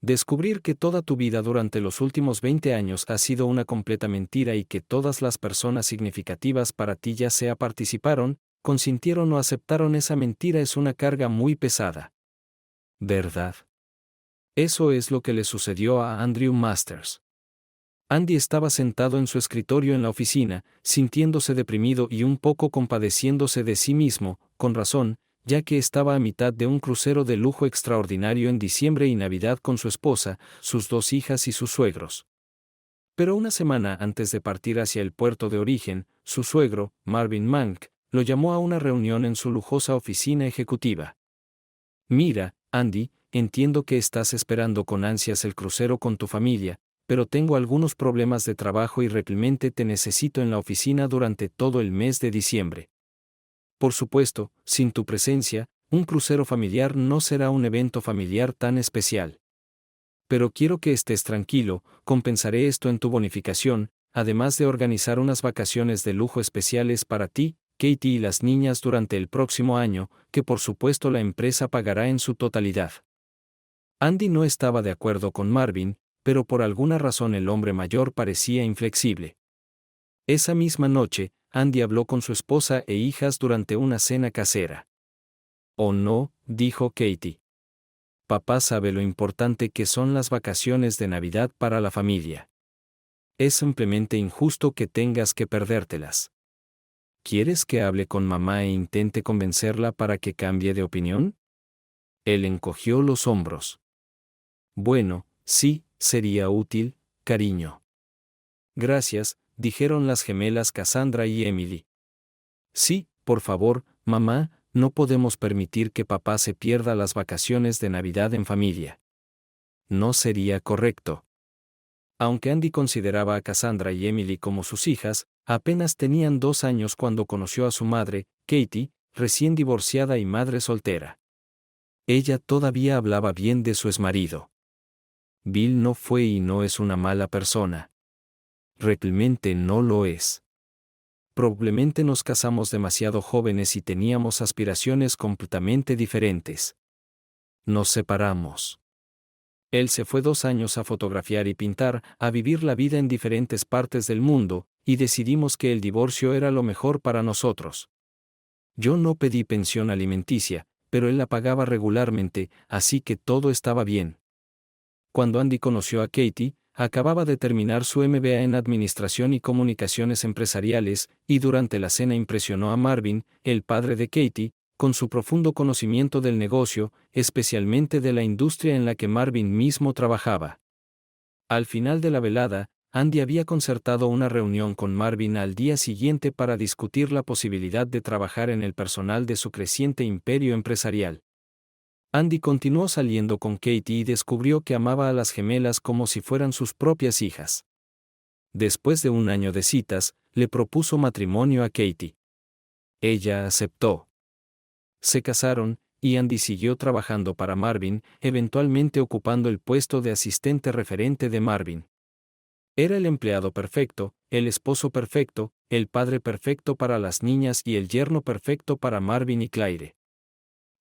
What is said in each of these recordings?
Descubrir que toda tu vida durante los últimos 20 años ha sido una completa mentira y que todas las personas significativas para ti ya sea participaron, consintieron o aceptaron esa mentira es una carga muy pesada. ¿Verdad? Eso es lo que le sucedió a Andrew Masters. Andy estaba sentado en su escritorio en la oficina, sintiéndose deprimido y un poco compadeciéndose de sí mismo, con razón, ya que estaba a mitad de un crucero de lujo extraordinario en diciembre y Navidad con su esposa, sus 2 hijas y sus suegros. Pero una semana antes de partir hacia el puerto de origen, su suegro, Marvin Mank, lo llamó a una reunión en su lujosa oficina ejecutiva. Mira, Andy, entiendo que estás esperando con ansias el crucero con tu familia, pero tengo algunos problemas de trabajo y realmente te necesito en la oficina durante todo el mes de diciembre. Por supuesto, sin tu presencia, un crucero familiar no será un evento familiar tan especial. Pero quiero que estés tranquilo, compensaré esto en tu bonificación, además de organizar unas vacaciones de lujo especiales para ti, Katie y las niñas durante el próximo año, que por supuesto la empresa pagará en su totalidad. Andy no estaba de acuerdo con Marvin, pero por alguna razón el hombre mayor parecía inflexible. Esa misma noche, Andy habló con su esposa e hijas durante una cena casera. «Oh no», dijo Katie. «Papá sabe lo importante que son las vacaciones de Navidad para la familia. Es simplemente injusto que tengas que perdértelas. ¿Quieres que hable con mamá e intente convencerla para que cambie de opinión?» Él encogió los hombros. «Bueno, sí, sería útil, cariño». «Gracias», dijeron las gemelas Cassandra y Emily. «Sí, por favor, mamá, no podemos permitir que papá se pierda las vacaciones de Navidad en familia. No sería correcto». Aunque Andy consideraba a Cassandra y Emily como sus hijas, apenas tenían 2 años cuando conoció a su madre, Katie, recién divorciada y madre soltera. Ella todavía hablaba bien de su exmarido. Bill no fue y no es una mala persona. Realmente no lo es. Probablemente nos casamos demasiado jóvenes y teníamos aspiraciones completamente diferentes. Nos separamos. Él se fue 2 años a fotografiar y pintar, a vivir la vida en diferentes partes del mundo, y decidimos que el divorcio era lo mejor para nosotros. Yo no pedí pensión alimenticia, pero él la pagaba regularmente, así que todo estaba bien. Cuando Andy conoció a Katie, acababa de terminar su MBA en Administración y Comunicaciones Empresariales, y durante la cena impresionó a Marvin, el padre de Katie, con su profundo conocimiento del negocio, especialmente de la industria en la que Marvin mismo trabajaba. Al final de la velada, Andy había concertado una reunión con Marvin al día siguiente para discutir la posibilidad de trabajar en el personal de su creciente imperio empresarial. Andy continuó saliendo con Katie y descubrió que amaba a las gemelas como si fueran sus propias hijas. Después de 1 año de citas, le propuso matrimonio a Katie. Ella aceptó. Se casaron, y Andy siguió trabajando para Marvin, eventualmente ocupando el puesto de asistente referente de Marvin. Era el empleado perfecto, el esposo perfecto, el padre perfecto para las niñas y el yerno perfecto para Marvin y Claire.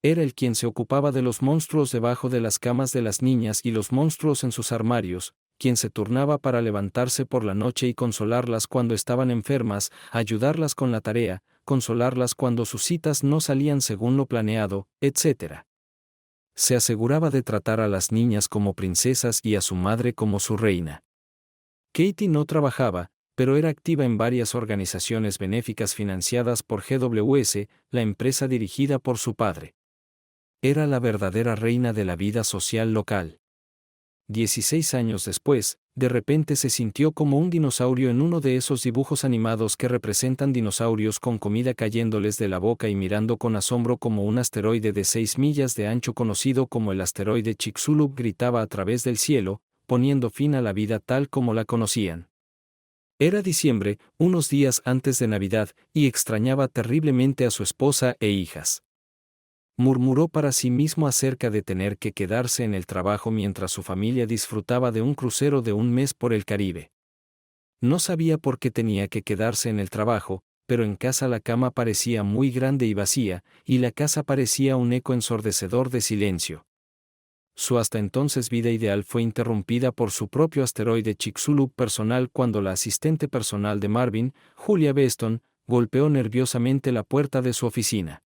Era el quien se ocupaba de los monstruos debajo de las camas de las niñas y los monstruos en sus armarios, quien se turnaba para levantarse por la noche y consolarlas cuando estaban enfermas, ayudarlas con la tarea, consolarlas cuando sus citas no salían según lo planeado, etc. Se aseguraba de tratar a las niñas como princesas y a su madre como su reina. Katie no trabajaba, pero era activa en varias organizaciones benéficas financiadas por GWS, la empresa dirigida por su padre. Era la verdadera reina de la vida social local. 16 años después, de repente se sintió como un dinosaurio en uno de esos dibujos animados que representan dinosaurios con comida cayéndoles de la boca y mirando con asombro como un asteroide de 6 millas de ancho conocido como el asteroide Chicxulub gritaba a través del cielo, poniendo fin a la vida tal como la conocían. Era diciembre, unos días antes de Navidad, y extrañaba terriblemente a su esposa e hijas. Murmuró para sí mismo acerca de tener que quedarse en el trabajo mientras su familia disfrutaba de un crucero de 1 mes por el Caribe. No sabía por qué tenía que quedarse en el trabajo, pero en casa la cama parecía muy grande y vacía, y la casa parecía un eco ensordecedor de silencio. Su hasta entonces vida ideal fue interrumpida por su propio asteroide Chicxulub personal cuando la asistente personal de Marvin, Julia Beston, golpeó nerviosamente la puerta de su oficina.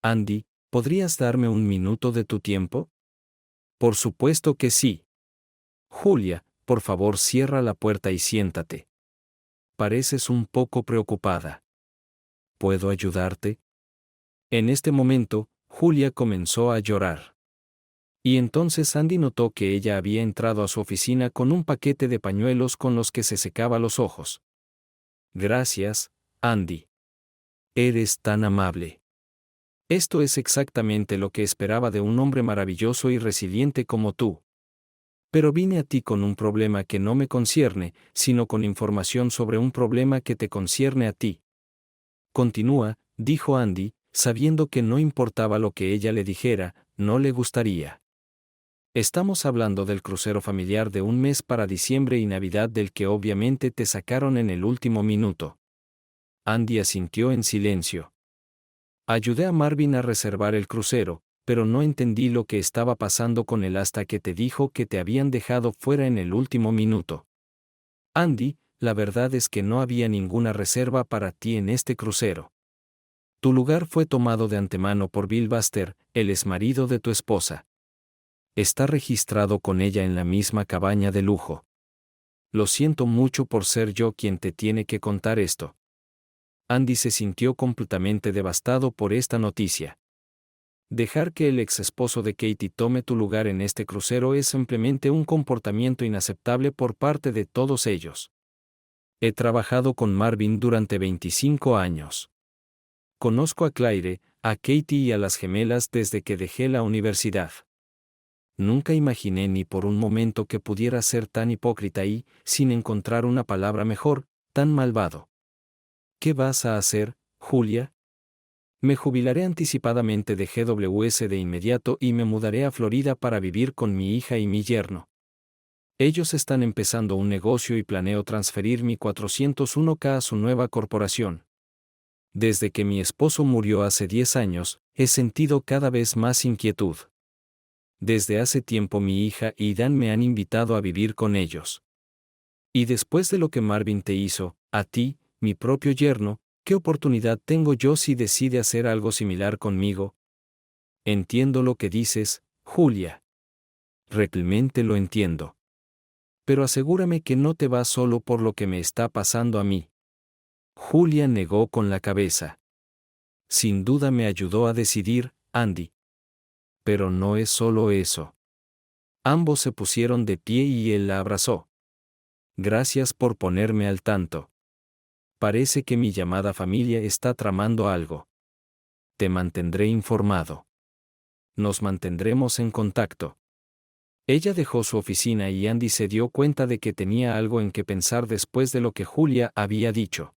Andy, ¿podrías darme un minuto de tu tiempo? Por supuesto que sí. Julia, por favor cierra la puerta y siéntate. Pareces un poco preocupada. ¿Puedo ayudarte? En este momento, Julia comenzó a llorar. Y entonces Andy notó que ella había entrado a su oficina con un paquete de pañuelos con los que se secaba los ojos. Gracias, Andy. Eres tan amable. Esto es exactamente lo que esperaba de un hombre maravilloso y resiliente como tú. Pero vine a ti con un problema que no me concierne, sino con información sobre un problema que te concierne a ti. Continúa, dijo Andy, sabiendo que no importaba lo que ella le dijera, no le gustaría. Estamos hablando del crucero familiar de un mes para diciembre y Navidad del que obviamente te sacaron en el último minuto. Andy asintió en silencio. Ayudé a Marvin a reservar el crucero, pero no entendí lo que estaba pasando con él hasta que te dijo que te habían dejado fuera en el último minuto. Andy, la verdad es que no había ninguna reserva para ti en este crucero. Tu lugar fue tomado de antemano por Bill Buster, el exmarido de tu esposa. Está registrado con ella en la misma cabaña de lujo. Lo siento mucho por ser yo quien te tiene que contar esto. Andy se sintió completamente devastado por esta noticia. Dejar que el ex esposo de Katie tome tu lugar en este crucero es simplemente un comportamiento inaceptable por parte de todos ellos. He trabajado con Marvin durante 25 años. Conozco a Claire, a Katie y a las gemelas desde que dejé la universidad. Nunca imaginé ni por un momento que pudiera ser tan hipócrita y, sin encontrar una palabra mejor, tan malvado. ¿Qué vas a hacer, Julia? Me jubilaré anticipadamente de GWS de inmediato y me mudaré a Florida para vivir con mi hija y mi yerno. Ellos están empezando un negocio y planeo transferir mi 401k a su nueva corporación. Desde que mi esposo murió hace 10 años, he sentido cada vez más inquietud. Desde hace tiempo mi hija y Dan me han invitado a vivir con ellos. Y después de lo que Marvin te hizo, a ti, mi propio yerno, ¿qué oportunidad tengo yo si decide hacer algo similar conmigo? Entiendo lo que dices, Julia. Realmente lo entiendo. Pero asegúrame que no te vas solo por lo que me está pasando a mí. Julia negó con la cabeza. Sin duda me ayudó a decidir, Andy. Pero no es solo eso. Ambos se pusieron de pie y él la abrazó. Gracias por ponerme al tanto. Parece que mi llamada familia está tramando algo. Te mantendré informado. Nos mantendremos en contacto. Ella dejó su oficina y Andy se dio cuenta de que tenía algo en que pensar después de lo que Julia había dicho.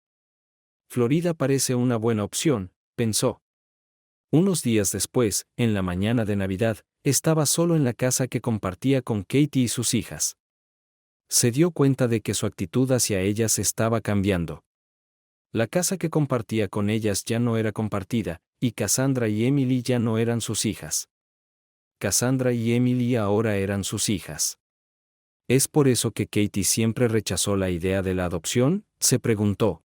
Florida parece una buena opción, pensó. Unos días después, en la mañana de Navidad, estaba solo en la casa que compartía con Katie y sus hijas. Se dio cuenta de que su actitud hacia ellas estaba cambiando. La casa que compartía con ellas ya no era compartida, y Cassandra y Emily ya no eran sus hijas. Cassandra y Emily ahora eran sus hijas. ¿Es por eso que Katie siempre rechazó la idea de la adopción?, se preguntó.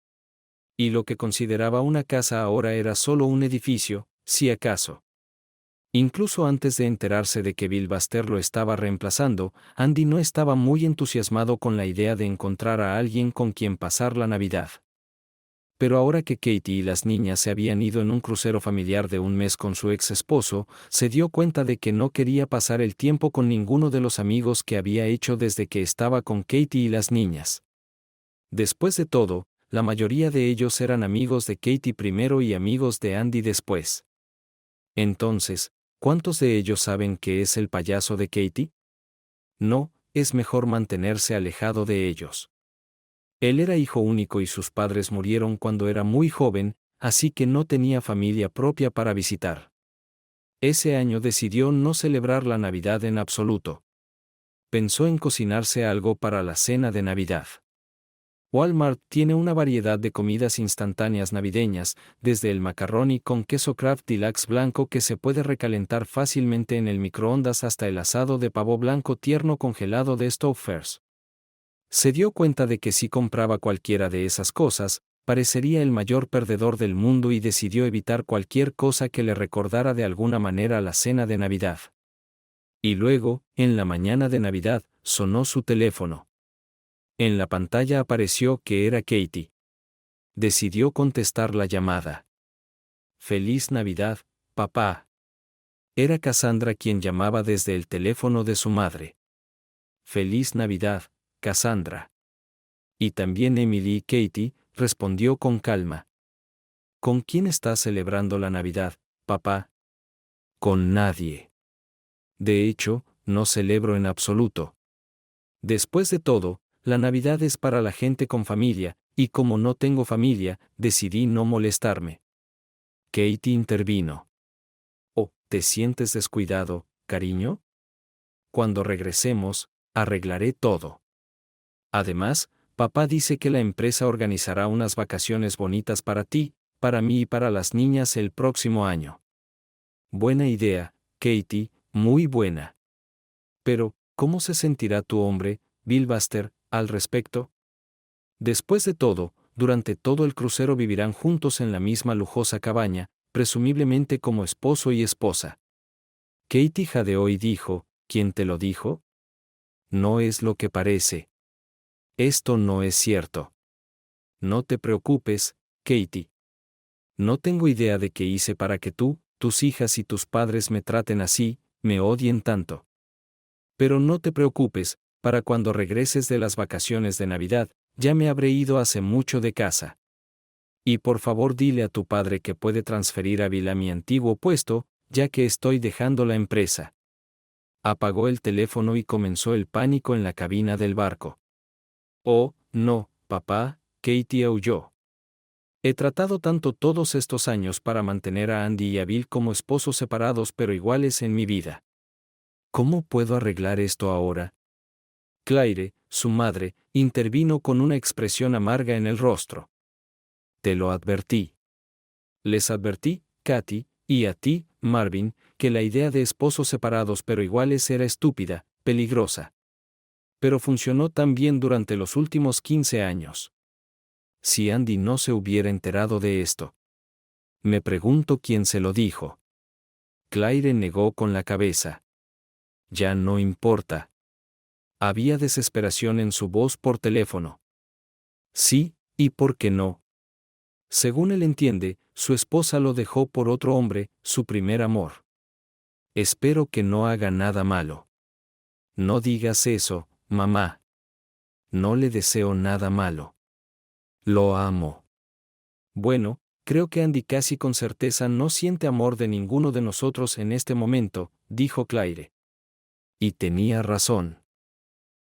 Y lo que consideraba una casa ahora era solo un edificio, si acaso. Incluso antes de enterarse de que Bill Buster lo estaba reemplazando, Andy no estaba muy entusiasmado con la idea de encontrar a alguien con quien pasar la Navidad. Pero ahora que Katie y las niñas se habían ido en un crucero familiar de un mes con su ex esposo, se dio cuenta de que no quería pasar el tiempo con ninguno de los amigos que había hecho desde que estaba con Katie y las niñas. Después de todo, la mayoría de ellos eran amigos de Katie primero y amigos de Andy después. Entonces, ¿cuántos de ellos saben que es el payaso de Katie? No, es mejor mantenerse alejado de ellos. Él era hijo único y sus padres murieron cuando era muy joven, así que no tenía familia propia para visitar. Ese año decidió no celebrar la Navidad en absoluto. Pensó en cocinarse algo para la cena de Navidad. Walmart tiene una variedad de comidas instantáneas navideñas, desde el macaroni con queso Kraft Deluxe blanco que se puede recalentar fácilmente en el microondas hasta el asado de pavo blanco tierno congelado de Stouffer's. Se dio cuenta de que si compraba cualquiera de esas cosas, parecería el mayor perdedor del mundo y decidió evitar cualquier cosa que le recordara de alguna manera la cena de Navidad. Y luego, en la mañana de Navidad, sonó su teléfono. En la pantalla apareció que era Katie. Decidió contestar la llamada. «Feliz Navidad, papá». Era Cassandra quien llamaba desde el teléfono de su madre. «Feliz Navidad, Cassandra». Y también Emily Katie respondió con calma. «¿Con quién estás celebrando la Navidad, papá?» «Con nadie. De hecho, no celebro en absoluto. Después de todo, la Navidad es para la gente con familia, y como no tengo familia, decidí no molestarme». Katie intervino. «Oh, ¿te sientes descuidado, cariño? Cuando regresemos, arreglaré todo. Además, papá dice que la empresa organizará unas vacaciones bonitas para ti, para mí y para las niñas el próximo año». «Buena idea, Katie, muy buena. Pero, ¿cómo se sentirá tu hombre, Bill Buster, al respecto? Después de todo, durante todo el crucero vivirán juntos en la misma lujosa cabaña, presumiblemente como esposo y esposa». Katie jadeó y dijo, «¿Quién te lo dijo? No es lo que parece. Esto no es cierto». «No te preocupes, Katie. No tengo idea de qué hice para que tú, tus hijas y tus padres me traten así, me odien tanto. Pero no te preocupes, para cuando regreses de las vacaciones de Navidad, ya me habré ido hace mucho de casa. Y por favor dile a tu padre que puede transferir a Bill a mi antiguo puesto, ya que estoy dejando la empresa». Apagó el teléfono y comenzó el pánico en la cabina del barco. «Oh, no, papá», Katie aulló. «He tratado tanto todos estos años para mantener a Andy y a Bill como esposos separados pero iguales en mi vida. ¿Cómo puedo arreglar esto ahora?» Claire, su madre, intervino con una expresión amarga en el rostro. «Te lo advertí. Les advertí, Katy, y a ti, Marvin, que la idea de esposos separados pero iguales era estúpida, peligrosa. Pero funcionó tan bien durante los últimos 15 años. Si Andy no se hubiera enterado de esto. Me pregunto quién se lo dijo». Claire negó con la cabeza. «Ya no importa». Había desesperación en su voz por teléfono. «Sí, ¿y por qué no? Según él entiende, su esposa lo dejó por otro hombre, su primer amor. Espero que no haga nada malo». «No digas eso, mamá. No le deseo nada malo. Lo amo». «Bueno, creo que Andy casi con certeza no siente amor de ninguno de nosotros en este momento», dijo Claire. Y tenía razón.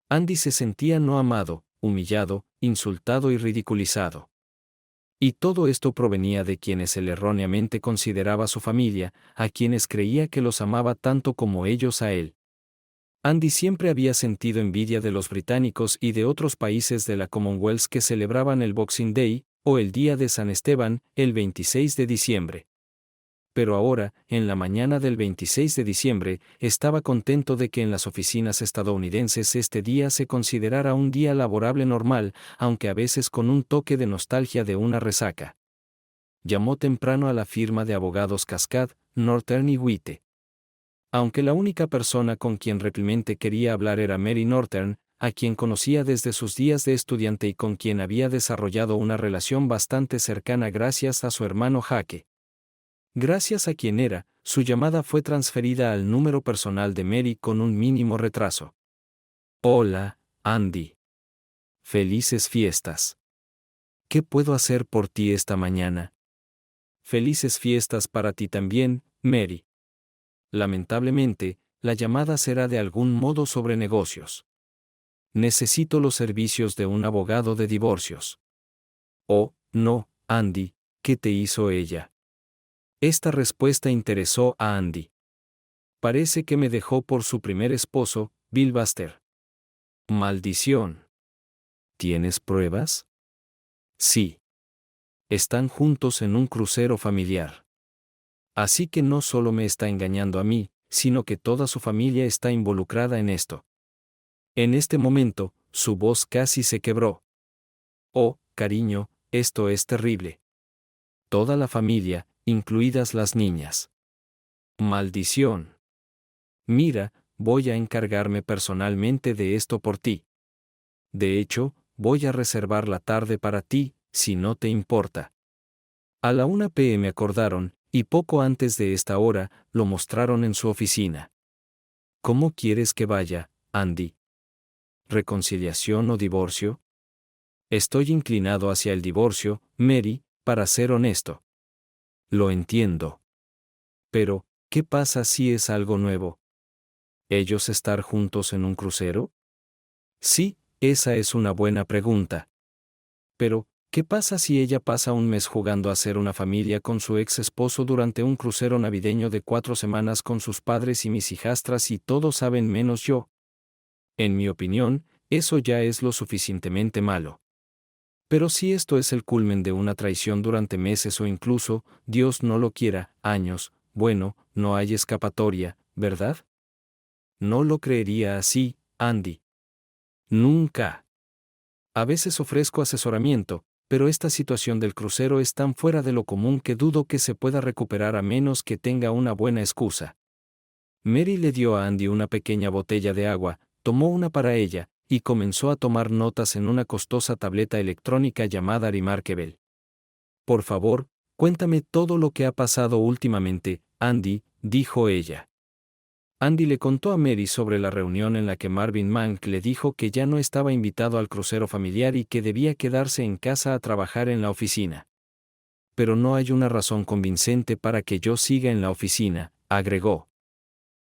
Andy se sentía no amado, humillado, insultado y ridiculizado. Y todo esto provenía de quienes él erróneamente consideraba su familia, a quienes creía que los amaba tanto como ellos a él. Andy siempre había sentido envidia de los británicos y de otros países de la Commonwealth que celebraban el Boxing Day, o el Día de San Esteban, el 26 de diciembre. Pero ahora, en la mañana del 26 de diciembre, estaba contento de que en las oficinas estadounidenses este día se considerara un día laborable normal, aunque a veces con un toque de nostalgia de una resaca. Llamó temprano a la firma de abogados Cascade, Northern y Witte. Aunque la única persona con quien realmente quería hablar era Mary Northern, a quien conocía desde sus días de estudiante y con quien había desarrollado una relación bastante cercana gracias a su hermano Jake. Gracias a quien era, su llamada fue transferida al número personal de Mary con un mínimo retraso. «Hola, Andy. Felices fiestas. ¿Qué puedo hacer por ti esta mañana?» «Felices fiestas para ti también, Mary. Lamentablemente, la llamada será de algún modo sobre negocios. Necesito los servicios de un abogado de divorcios». «Oh, no, Andy, ¿qué te hizo ella?» Esta respuesta interesó a Andy. «Parece que me dejó por su primer esposo, Bill Buster». «Maldición. ¿Tienes pruebas?» Sí. Están juntos en un crucero familiar. Así que no solo me está engañando a mí, sino que toda su familia está involucrada en esto. En este momento, su voz casi se quebró. Oh, cariño, esto es terrible. Toda la familia, incluidas las niñas. Maldición. Mira, voy a encargarme personalmente de esto por ti. De hecho, voy a reservar la tarde para ti, si no te importa. A la 1 p.m. acordaron, y poco antes de esta hora, lo mostraron en su oficina. ¿Cómo quieres que vaya, Andy? ¿Reconciliación o divorcio? Estoy inclinado hacia el divorcio, Mary, para ser honesto. Lo entiendo. Pero, ¿qué pasa si es algo nuevo? ¿Ellos estar juntos en un crucero? Sí, esa es una buena pregunta. Pero, ¿qué pasa si ella pasa un mes jugando a ser una familia con su ex esposo durante un crucero navideño de 4 semanas con sus padres y mis hijastras y todos saben menos yo? En mi opinión, eso ya es lo suficientemente malo. Pero si esto es el culmen de una traición durante meses o incluso, Dios no lo quiera, años, bueno, no hay escapatoria, ¿verdad? No lo creería así, Andy. Nunca. A veces ofrezco asesoramiento, pero esta situación del crucero es tan fuera de lo común que dudo que se pueda recuperar a menos que tenga una buena excusa. Mary le dio a Andy una pequeña botella de agua, tomó una para ella, y comenzó a tomar notas en una costosa tableta electrónica llamada Remarkable. Por favor, cuéntame todo lo que ha pasado últimamente, Andy, dijo ella. Andy le contó a Mary sobre la reunión en la que Marvin Mank le dijo que ya no estaba invitado al crucero familiar y que debía quedarse en casa a trabajar en la oficina. Pero no hay una razón convincente para que yo siga en la oficina, agregó.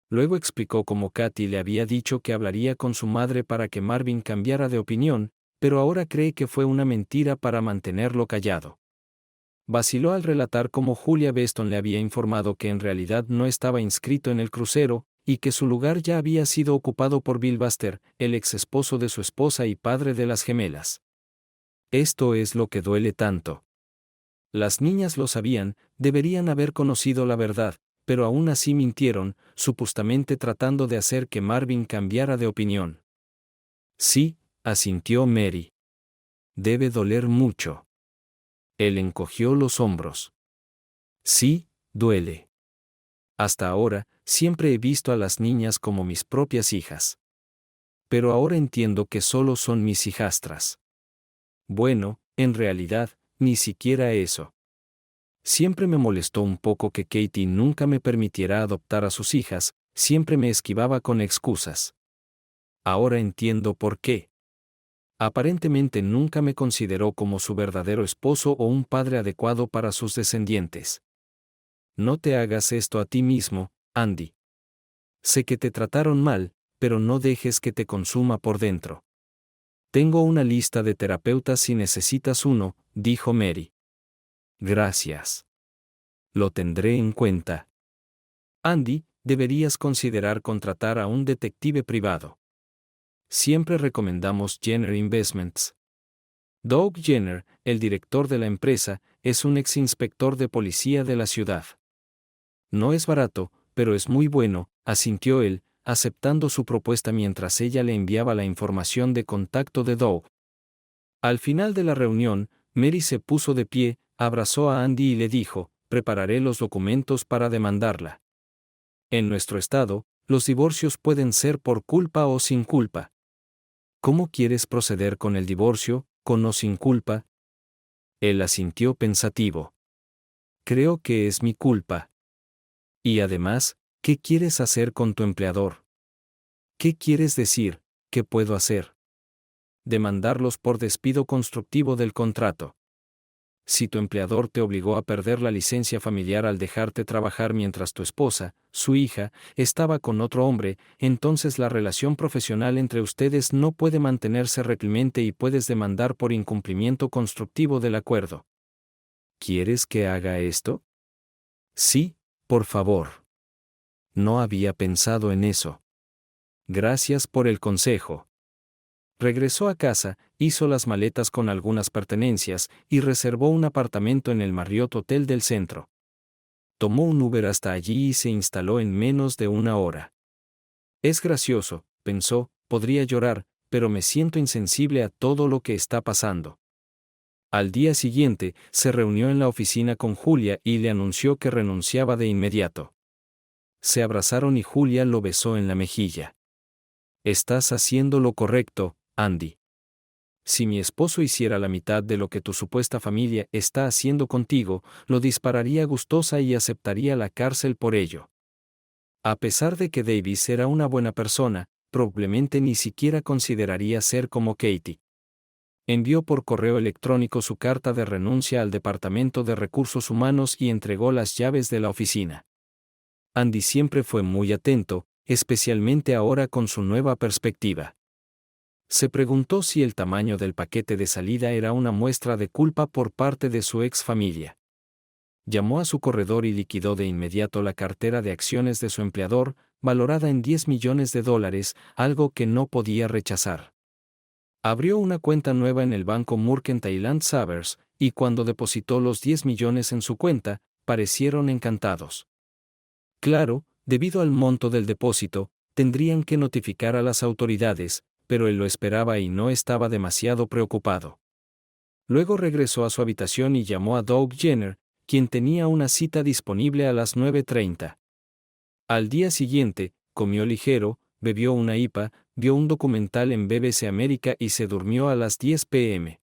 Luego explicó cómo Katy le había dicho que hablaría con su madre para que Marvin cambiara de opinión, pero ahora cree que fue una mentira para mantenerlo callado. Vaciló al relatar cómo Julia Beston le había informado que en realidad no estaba inscrito en el crucero, y que su lugar ya había sido ocupado por Bill Buster, el ex esposo de su esposa y padre de las gemelas. Esto es lo que duele tanto. Las niñas lo sabían, deberían haber conocido la verdad, pero aún así mintieron, supuestamente tratando de hacer que Marvin cambiara de opinión. Sí, asintió Mary. Debe doler mucho. Él encogió los hombros. Sí, duele. Hasta ahora, siempre he visto a las niñas como mis propias hijas. Pero ahora entiendo que solo son mis hijastras. Bueno, en realidad, ni siquiera eso. Siempre me molestó un poco que Katie nunca me permitiera adoptar a sus hijas, siempre me esquivaba con excusas. Ahora entiendo por qué. Aparentemente nunca me consideró como su verdadero esposo o un padre adecuado para sus descendientes. No te hagas esto a ti mismo, Andy. Sé que te trataron mal, pero no dejes que te consuma por dentro. Tengo una lista de terapeutas si necesitas uno, dijo Mary. Gracias. Lo tendré en cuenta. Andy, deberías considerar contratar a un detective privado. Siempre recomendamos Jenner Investments. Doug Jenner, el director de la empresa, es un ex inspector de policía de la ciudad. No es barato, pero es muy bueno, asintió él, aceptando su propuesta mientras ella le enviaba la información de contacto de Doug. Al final de la reunión, Mary se puso de pie, abrazó a Andy y le dijo, prepararé los documentos para demandarla. En nuestro estado, los divorcios pueden ser por culpa o sin culpa. ¿Cómo quieres proceder con el divorcio, con o sin culpa? Él asintió pensativo. Creo que es mi culpa. Y además, ¿qué quieres hacer con tu empleador? ¿Qué quieres decir? ¿Qué puedo hacer? Demandarlos por despido constructivo del contrato. Si tu empleador te obligó a perder la licencia familiar al dejarte trabajar mientras tu esposa, su hija, estaba con otro hombre, entonces la relación profesional entre ustedes no puede mantenerse reclimente y puedes demandar por incumplimiento constructivo del acuerdo. ¿Quieres que haga esto? Sí, por favor. No había pensado en eso. Gracias por el consejo. Regresó a casa, hizo las maletas con algunas pertenencias y reservó un apartamento en el Marriott Hotel del centro. Tomó un Uber hasta allí y se instaló en menos de una hora. Es gracioso, pensó, podría llorar, pero me siento insensible a todo lo que está pasando. Al día siguiente, se reunió en la oficina con Julia y le anunció que renunciaba de inmediato. Se abrazaron y Julia lo besó en la mejilla. Estás haciendo lo correcto, Andy. Si mi esposo hiciera la mitad de lo que tu supuesta familia está haciendo contigo, lo dispararía gustosa y aceptaría la cárcel por ello. A pesar de que Davis era una buena persona, probablemente ni siquiera consideraría ser como Katie. Envió por correo electrónico su carta de renuncia al Departamento de Recursos Humanos y entregó las llaves de la oficina. Andy siempre fue muy atento, especialmente ahora con su nueva perspectiva. Se preguntó si el tamaño del paquete de salida era una muestra de culpa por parte de su ex familia. Llamó a su corredor y liquidó de inmediato la cartera de acciones de su empleador, valorada en $10 millones, algo que no podía rechazar. Abrió una cuenta nueva en el banco Mercantile Savers, y cuando depositó los 10 millones en su cuenta, parecieron encantados. Claro, debido al monto del depósito, tendrían que notificar a las autoridades, pero él lo esperaba y no estaba demasiado preocupado. Luego regresó a su habitación y llamó a Doug Jenner, quien tenía una cita disponible a las 9:30. Al día siguiente, comió ligero, bebió una IPA, vio un documental en BBC América y se durmió a las 10 p.m.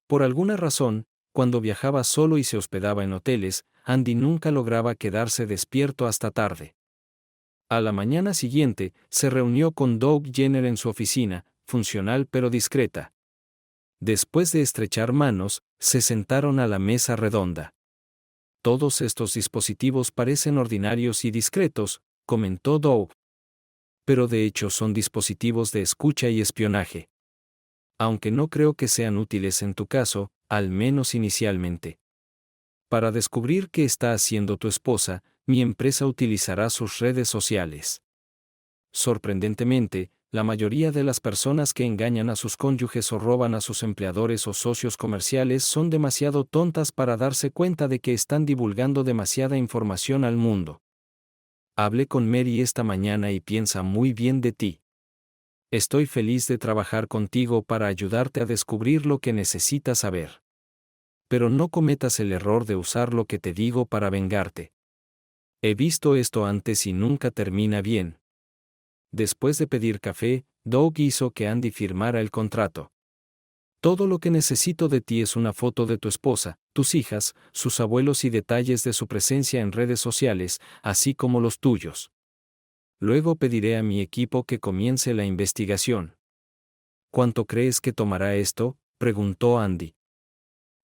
Por alguna razón, cuando viajaba solo y se hospedaba en hoteles, Andy nunca lograba quedarse despierto hasta tarde. A la mañana siguiente, se reunió con Doug Jenner en su oficina, funcional pero discreta. Después de estrechar manos, se sentaron a la mesa redonda. Todos estos dispositivos parecen ordinarios y discretos, comentó Doug. Pero de hecho son dispositivos de escucha y espionaje. Aunque no creo que sean útiles en tu caso, al menos inicialmente. Para descubrir qué está haciendo tu esposa, mi empresa utilizará sus redes sociales. Sorprendentemente, la mayoría de las personas que engañan a sus cónyuges o roban a sus empleadores o socios comerciales son demasiado tontas para darse cuenta de que están divulgando demasiada información al mundo. Hablé con Mary esta mañana y piensa muy bien de ti. Estoy feliz de trabajar contigo para ayudarte a descubrir lo que necesitas saber. Pero no cometas el error de usar lo que te digo para vengarte. He visto esto antes y nunca termina bien. Después de pedir café, Doug hizo que Andy firmara el contrato. Todo lo que necesito de ti es una foto de tu esposa, tus hijas, sus abuelos y detalles de su presencia en redes sociales, así como los tuyos. Luego pediré a mi equipo que comience la investigación. ¿Cuánto crees que tomará esto?, preguntó Andy.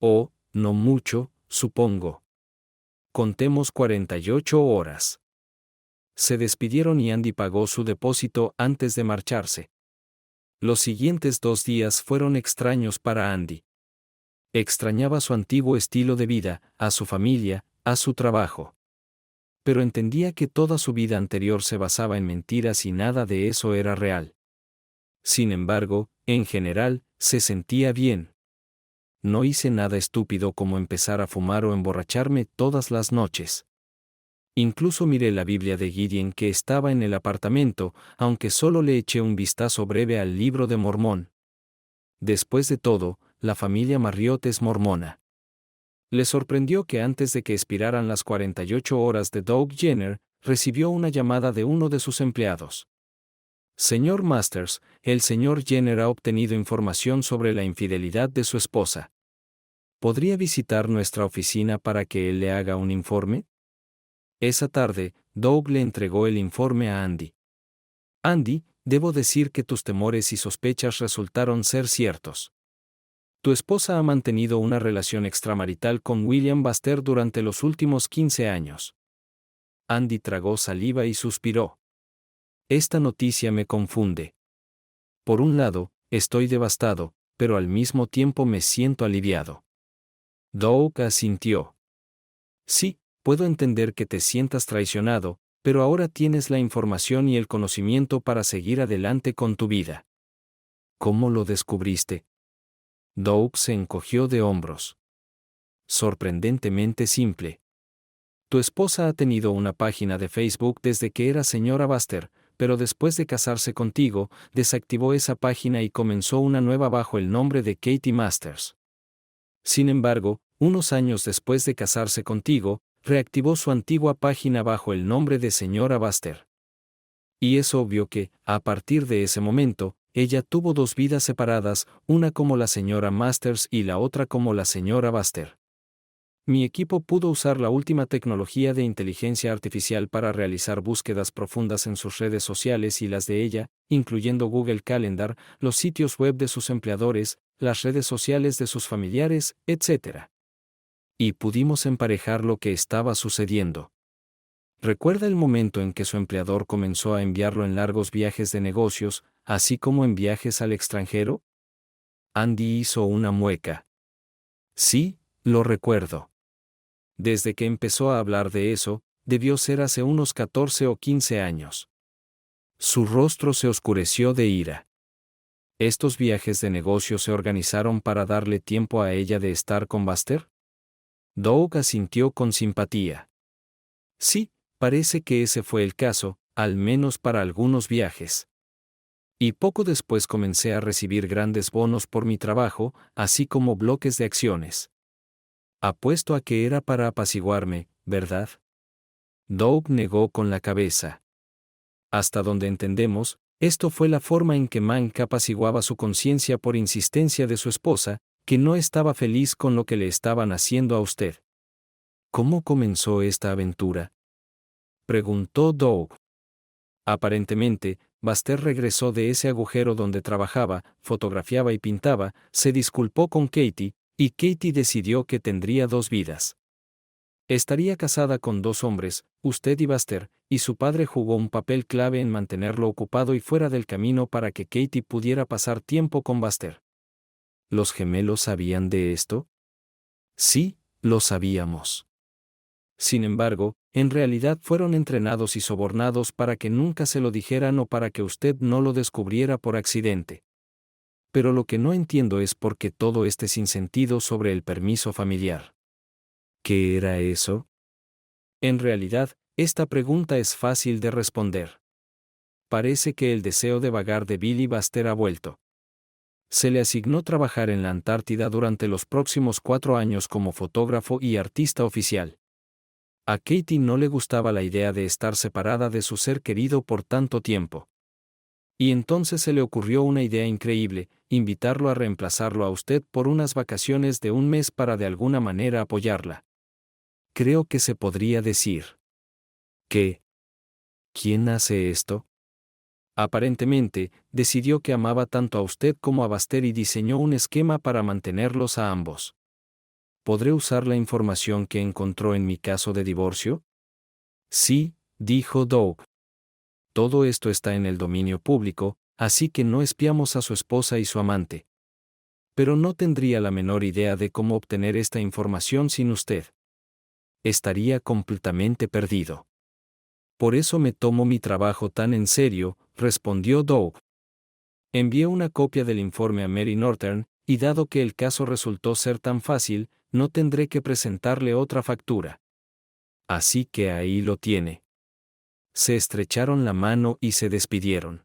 Oh, no mucho, supongo. Contemos 48 horas. Se despidieron y Andy pagó su depósito antes de marcharse. Los siguientes 2 días fueron extraños para Andy. Extrañaba su antiguo estilo de vida, a su familia, a su trabajo. Pero entendía que toda su vida anterior se basaba en mentiras y nada de eso era real. Sin embargo, en general, se sentía bien. No hice nada estúpido como empezar a fumar o emborracharme todas las noches. Incluso miré la Biblia de Gideon que estaba en el apartamento, aunque solo le eché un vistazo breve al libro de Mormón. Después de todo, la familia Marriott es mormona. Le sorprendió que antes de que expiraran las 48 horas de Doug Jenner, recibió una llamada de uno de sus empleados. Señor Masters, el señor Jenner ha obtenido información sobre la infidelidad de su esposa. ¿Podría visitar nuestra oficina para que él le haga un informe? Esa tarde, Doug le entregó el informe a Andy. Andy, debo decir que tus temores y sospechas resultaron ser ciertos. Tu esposa ha mantenido una relación extramarital con William Baxter durante los últimos 15 años. Andy tragó saliva y suspiró. Esta noticia me confunde. Por un lado, estoy devastado, pero al mismo tiempo me siento aliviado. Doug asintió. Sí, puedo entender que te sientas traicionado, pero ahora tienes la información y el conocimiento para seguir adelante con tu vida. ¿Cómo lo descubriste? Doug se encogió de hombros. Sorprendentemente simple. Tu esposa ha tenido una página de Facebook desde que era señora Buster, pero después de casarse contigo, desactivó esa página y comenzó una nueva bajo el nombre de Katie Masters. Sin embargo, unos años después de casarse contigo, reactivó su antigua página bajo el nombre de señora Buster. Y es obvio que, a partir de ese momento, ella tuvo dos vidas separadas, una como la señora Masters y la otra como la señora Buster. Mi equipo pudo usar la última tecnología de inteligencia artificial para realizar búsquedas profundas en sus redes sociales y las de ella, incluyendo Google Calendar, los sitios web de sus empleadores, las redes sociales de sus familiares, etc. Y pudimos emparejar lo que estaba sucediendo. ¿Recuerda el momento en que su empleador comenzó a enviarlo en largos viajes de negocios, así como en viajes al extranjero? Andy hizo una mueca. Sí, lo recuerdo. Desde que empezó a hablar de eso, debió ser hace unos 14 o 15 años. Su rostro se oscureció de ira. ¿Estos viajes de negocio se organizaron para darle tiempo a ella de estar con Buster? Doug asintió con simpatía. Sí, parece que ese fue el caso, al menos para algunos viajes. Y poco después comencé a recibir grandes bonos por mi trabajo, así como bloques de acciones. Apuesto a que era para apaciguarme, ¿verdad? Doug negó con la cabeza. Hasta donde entendemos, esto fue la forma en que Mank apaciguaba su conciencia por insistencia de su esposa, que no estaba feliz con lo que le estaban haciendo a usted. ¿Cómo comenzó esta aventura?, preguntó Doug. Aparentemente, Buster regresó de ese agujero donde trabajaba, fotografiaba y pintaba, se disculpó con Katie, y Katie decidió que tendría dos vidas. Estaría casada con dos hombres, usted y Buster, y su padre jugó un papel clave en mantenerlo ocupado y fuera del camino para que Katie pudiera pasar tiempo con Buster. ¿Los gemelos sabían de esto? Sí, lo sabíamos. Sin embargo, en realidad fueron entrenados y sobornados para que nunca se lo dijeran o para que usted no lo descubriera por accidente. Pero lo que no entiendo es por qué todo este sinsentido sobre el permiso familiar. ¿Qué era eso? En realidad, esta pregunta es fácil de responder. Parece que el deseo de vagar de Billy Buster ha vuelto. Se le asignó trabajar en la Antártida durante los próximos 4 años como fotógrafo y artista oficial. A Katie no le gustaba la idea de estar separada de su ser querido por tanto tiempo. Y entonces se le ocurrió una idea increíble, invitarlo a reemplazarlo a usted por unas vacaciones de un mes para de alguna manera apoyarla. Creo que se podría decir. ¿Qué? ¿Quién hace esto? Aparentemente, decidió que amaba tanto a usted como a Buster y diseñó un esquema para mantenerlos a ambos. ¿Podré usar la información que encontró en mi caso de divorcio? Sí, dijo Doug. Todo esto está en el dominio público, así que no espiamos a su esposa y su amante. Pero no tendría la menor idea de cómo obtener esta información sin usted. Estaría completamente perdido. Por eso me tomo mi trabajo tan en serio, respondió Doug. Envié una copia del informe a Mary Northern, y dado que el caso resultó ser tan fácil, no tendré que presentarle otra factura. Así que ahí lo tiene. Se estrecharon la mano y se despidieron.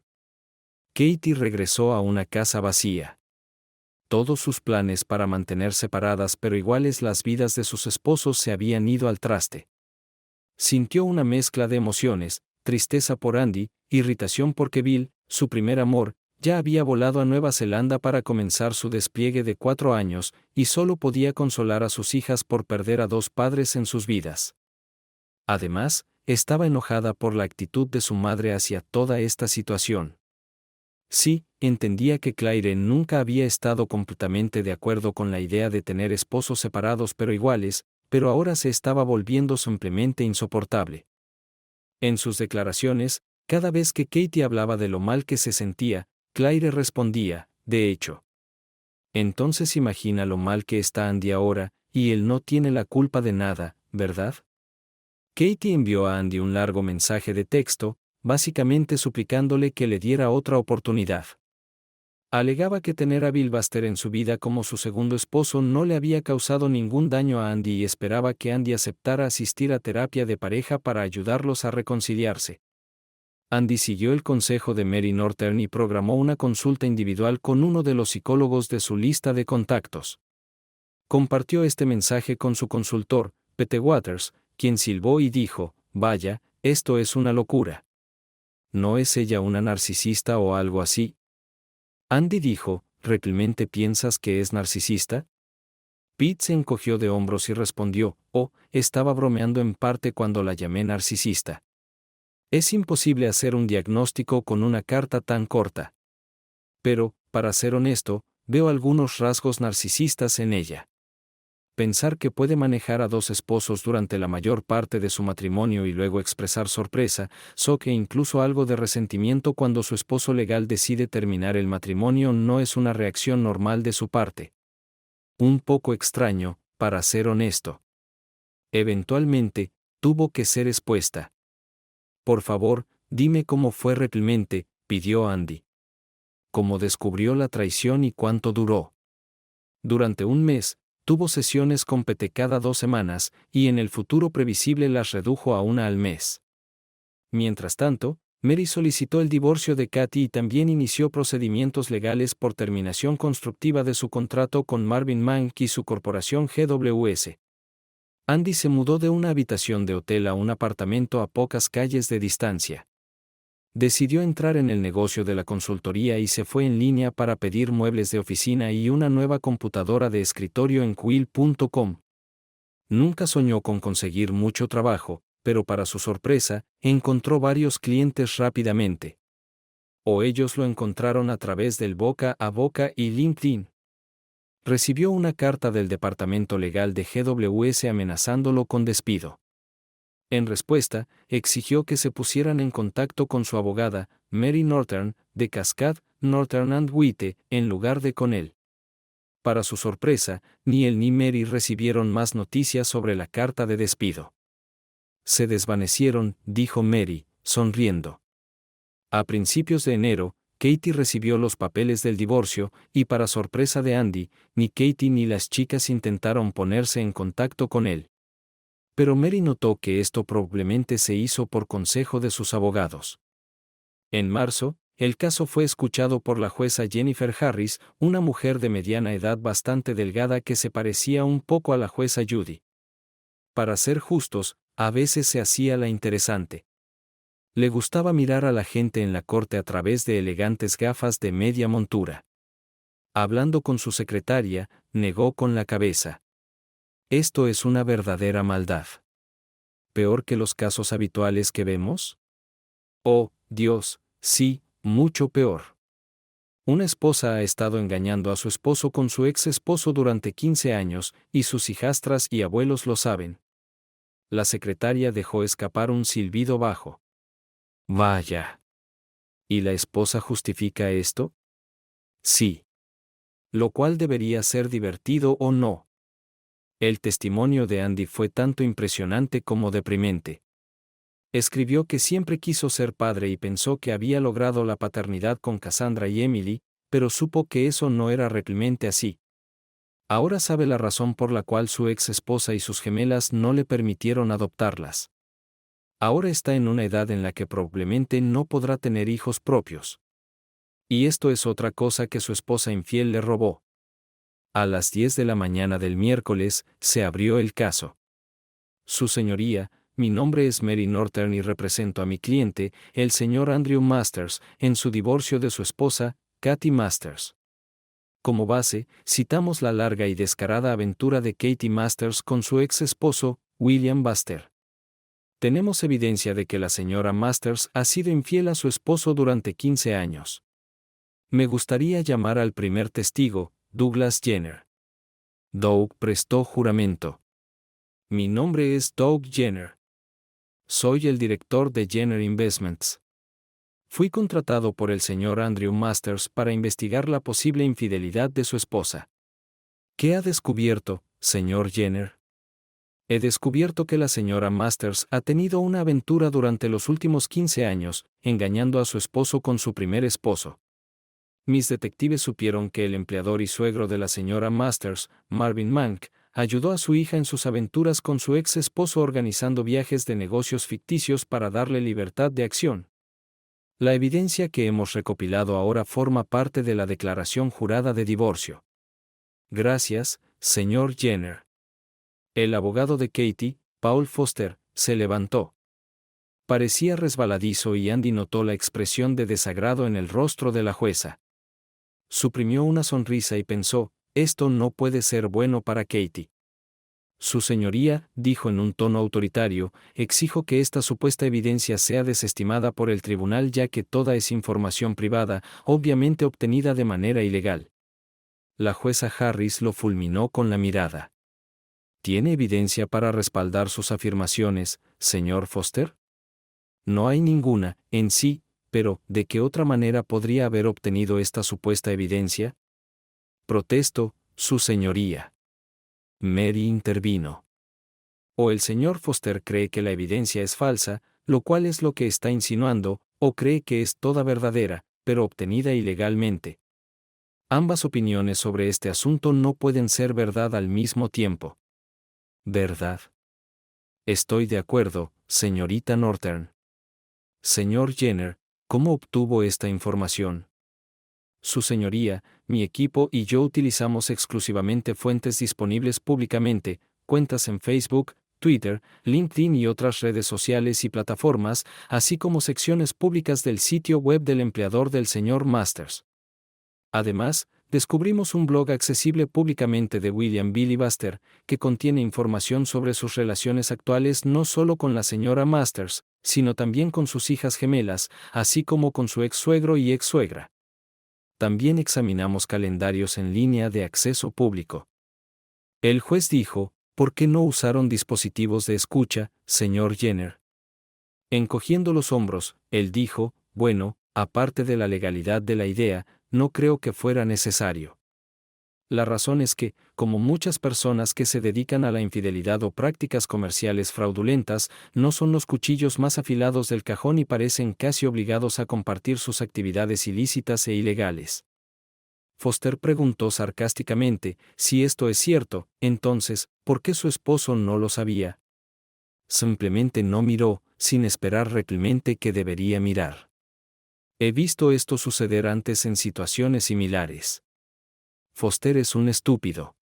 Katie regresó a una casa vacía. Todos sus planes para mantener separadas pero iguales las vidas de sus esposos se habían ido al traste. Sintió una mezcla de emociones, tristeza por Andy, irritación porque Bill, su primer amor, ya había volado a Nueva Zelanda para comenzar su despliegue de 4 años, y solo podía consolar a sus hijas por perder a 2 padres en sus vidas. Además, estaba enojada por la actitud de su madre hacia toda esta situación. Sí, entendía que Claire nunca había estado completamente de acuerdo con la idea de tener esposos separados pero iguales, pero ahora se estaba volviendo simplemente insoportable. En sus declaraciones, cada vez que Katie hablaba de lo mal que se sentía, Claire respondía, de hecho. Entonces imagina lo mal que está Andy ahora, y él no tiene la culpa de nada, ¿verdad? Katie envió a Andy un largo mensaje de texto, básicamente suplicándole que le diera otra oportunidad. Alegaba que tener a Bill Buster en su vida como su segundo esposo no le había causado ningún daño a Andy y esperaba que Andy aceptara asistir a terapia de pareja para ayudarlos a reconciliarse. Andy siguió el consejo de Mary Norton y programó una consulta individual con uno de los psicólogos de su lista de contactos. Compartió este mensaje con su consultor, Pete Waters, quien silbó y dijo: «Vaya, esto es una locura. ¿No es ella una narcisista o algo así?». Andy dijo: «¿Realmente piensas que es narcisista?». Pete se encogió de hombros y respondió: «Oh, estaba bromeando en parte cuando la llamé narcisista. Es imposible hacer un diagnóstico con una carta tan corta. Pero, para ser honesto, veo algunos rasgos narcisistas en ella. Pensar que puede manejar a dos esposos durante la mayor parte de su matrimonio y luego expresar sorpresa, shock e incluso algo de resentimiento cuando su esposo legal decide terminar el matrimonio no es una reacción normal de su parte. Un poco extraño, para ser honesto. Eventualmente, tuvo que ser expuesta. «Por favor, dime cómo fue realmente», pidió Andy. «¿Cómo descubrió la traición y cuánto duró?». Durante un mes, tuvo sesiones con Pete cada 2 semanas, y en el futuro previsible las redujo a una al mes. Mientras tanto, Mary solicitó el divorcio de Katy y también inició procedimientos legales por terminación constructiva de su contrato con Marvin Mank y su corporación GWS. Andy se mudó de una habitación de hotel a un apartamento a pocas calles de distancia. Decidió entrar en el negocio de la consultoría y se fue en línea para pedir muebles de oficina y una nueva computadora de escritorio en Quill.com. Nunca soñó con conseguir mucho trabajo, pero para su sorpresa, encontró varios clientes rápidamente. O ellos lo encontraron a través del boca a boca y LinkedIn. Recibió una carta del departamento legal de GWS amenazándolo con despido. En respuesta, exigió que se pusieran en contacto con su abogada, Mary Norton, de Cascade, Norton & White, en lugar de con él. Para su sorpresa, ni él ni Mary recibieron más noticias sobre la carta de despido. «Se desvanecieron», dijo Mary, sonriendo. A principios de enero, Katie recibió los papeles del divorcio, y para sorpresa de Andy, ni Katie ni las chicas intentaron ponerse en contacto con él. Pero Mary notó que esto probablemente se hizo por consejo de sus abogados. En marzo, el caso fue escuchado por la jueza Jennifer Harris, una mujer de mediana edad bastante delgada que se parecía un poco a la jueza Judy. Para ser justos, a veces se hacía la interesante. Le gustaba mirar a la gente en la corte a través de elegantes gafas de media montura. Hablando con su secretaria, negó con la cabeza. «Esto es una verdadera maldad. ¿Peor que los casos habituales que vemos?». «Oh, Dios, sí, mucho peor. Una esposa ha estado engañando a su esposo con su ex esposo durante 15 años, y sus hijastras y abuelos lo saben». La secretaria dejó escapar un silbido bajo. «Vaya. ¿Y la esposa justifica esto?». «Sí. Lo cual debería ser divertido o no». El testimonio de Andy fue tanto impresionante como deprimente. Escribió que siempre quiso ser padre y pensó que había logrado la paternidad con Cassandra y Emily, pero supo que eso no era realmente así. Ahora sabe la razón por la cual su ex esposa y sus gemelas no le permitieron adoptarlas. Ahora está en una edad en la que probablemente no podrá tener hijos propios. Y esto es otra cosa que su esposa infiel le robó. A las 10 de la mañana del miércoles, se abrió el caso. «Su señoría, mi nombre es Mary Norton y represento a mi cliente, el señor Andrew Masters, en su divorcio de su esposa, Katy Masters». Como base, citamos la larga y descarada aventura de Katy Masters con su ex esposo, William Buster. Tenemos evidencia de que la señora Masters ha sido infiel a su esposo durante 15 años. Me gustaría llamar al primer testigo, Douglas Jenner. Doug prestó juramento. «Mi nombre es Doug Jenner. Soy el director de Jenner Investments. Fui contratado por el señor Andrew Masters para investigar la posible infidelidad de su esposa». «¿Qué ha descubierto, señor Jenner?». «He descubierto que la señora Masters ha tenido una aventura durante los últimos 15 años, engañando a su esposo con su primer esposo. mis detectives supieron que el empleador y suegro de la señora Masters, Marvin Mank, ayudó a su hija en sus aventuras con su ex esposo organizando viajes de negocios ficticios para darle libertad de acción. La evidencia que hemos recopilado ahora forma parte de la declaración jurada de divorcio. Gracias, señor Jenner. El abogado de Katie, Paul Foster, se levantó. Parecía resbaladizo y Andy notó la expresión de desagrado en el rostro de la jueza. Suprimió una sonrisa y pensó, esto no puede ser bueno para Katie. Su señoría, dijo en un tono autoritario, exijo que esta supuesta evidencia sea desestimada por el tribunal ya que toda es información privada, obviamente obtenida de manera ilegal. La jueza Harris lo fulminó con la mirada. ¿Tiene evidencia para respaldar sus afirmaciones, señor Foster? No hay ninguna, en sí, pero, ¿de qué otra manera podría haber obtenido esta supuesta evidencia? Protesto, su señoría. Mary intervino. O el señor Foster cree que la evidencia es falsa, lo cual es lo que está insinuando, o cree que es toda verdadera, pero obtenida ilegalmente. Ambas opiniones sobre este asunto no pueden ser verdad al mismo tiempo. ¿Verdad? Estoy de acuerdo, señorita Northern. Señor Jenner, ¿cómo obtuvo esta información? Su señoría, mi equipo y yo utilizamos exclusivamente fuentes disponibles públicamente, cuentas en Facebook, Twitter, LinkedIn y otras redes sociales y plataformas, así como secciones públicas del sitio web del empleador del señor Masters. Además, descubrimos un blog accesible públicamente de William Billy Buster, que contiene información sobre sus relaciones actuales no solo con la señora Masters, sino también con sus hijas gemelas, así como con su ex-suegro y ex-suegra. También examinamos calendarios en línea de acceso público. El juez dijo, ¿por qué no usaron dispositivos de escucha, señor Jenner? Encogiendo los hombros, él dijo, bueno, aparte de la legalidad de la idea, no creo que fuera necesario. La razón es que, como muchas personas que se dedican a la infidelidad o prácticas comerciales fraudulentas, no son los cuchillos más afilados del cajón y parecen casi obligados a compartir sus actividades ilícitas e ilegales. Foster preguntó sarcásticamente, si esto es cierto, entonces, ¿por qué su esposo no lo sabía? Simplemente no miró, sin esperar realmente que debería mirar. He visto esto suceder antes en situaciones similares. Foster es un estúpido.